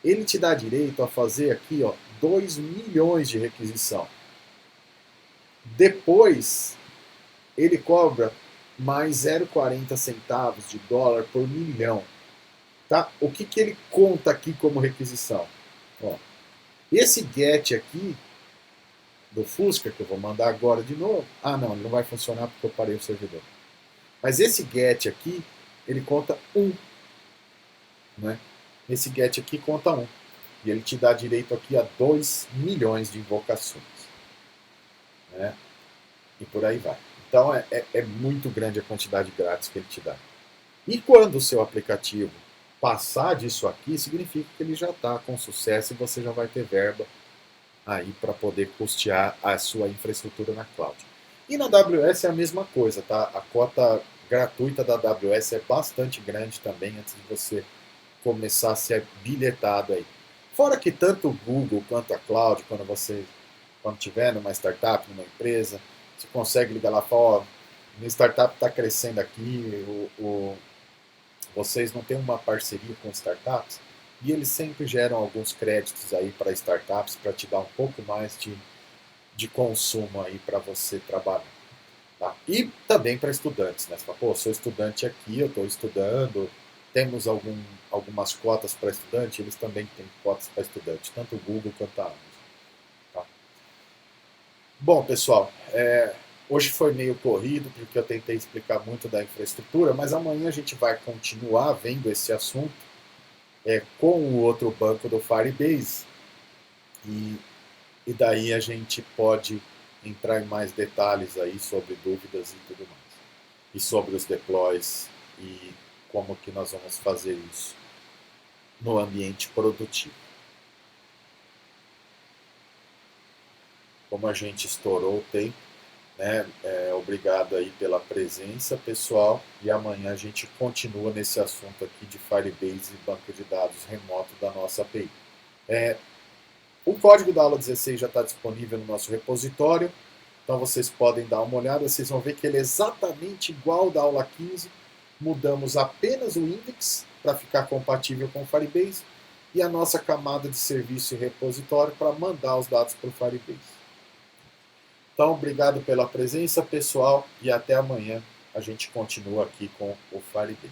S1: ele te dá direito a fazer aqui, ó, 2 milhões de requisição. Depois, ele cobra mais 0,40 centavos de dólar por milhão. Tá? O que ele conta aqui como requisição? Ó, esse get aqui, do Fusca, que eu vou mandar agora de novo. Ah, não, ele não vai funcionar porque eu parei o servidor. Mas esse get aqui, ele conta 1. Né? Esse get aqui conta 1. E ele te dá direito aqui a 2 milhões de invocações. Né? E por aí vai. Então é muito grande a quantidade grátis que ele te dá. E quando o seu aplicativo passar disso aqui, significa que ele já está com sucesso e você já vai ter verba aí para poder custear a sua infraestrutura na cloud. E na AWS é a mesma coisa, tá? A cota gratuita da AWS é bastante grande também antes de você começar a ser bilhetado aí. Fora que tanto o Google quanto a cloud, quando tiver numa startup, numa empresa, você consegue ligar lá e falar, ó, minha startup está crescendo aqui, vocês não têm uma parceria com startups? E eles sempre geram alguns créditos aí para startups para te dar um pouco mais de consumo aí para você trabalhar. Tá? E também para estudantes, né? Você fala, pô, sou estudante aqui, eu estou estudando, temos algumas cotas para estudante, eles também têm cotas para estudante, tanto o Google quanto a Amazon. Tá? Bom, pessoal, hoje foi meio corrido, porque eu tentei explicar muito da infraestrutura, mas amanhã a gente vai continuar vendo esse assunto com o outro banco do Firebase, e, e daí a gente pode entrar em mais detalhes aí sobre dúvidas e tudo mais. E sobre os deploys e como que nós vamos fazer isso no ambiente produtivo. Como a gente estourou o tempo, né? Obrigado aí pela presença, pessoal, e amanhã a gente continua nesse assunto aqui de Firebase e banco de dados remoto da nossa API. O código da aula 16 já está disponível no nosso repositório, então vocês podem dar uma olhada, vocês vão ver que ele é exatamente igual ao da aula 15, mudamos apenas o index para ficar compatível com o Firebase e a nossa camada de serviço e repositório para mandar os dados para o Firebase. Então, obrigado pela presença, pessoal, e até amanhã a gente continua aqui com o Firebase.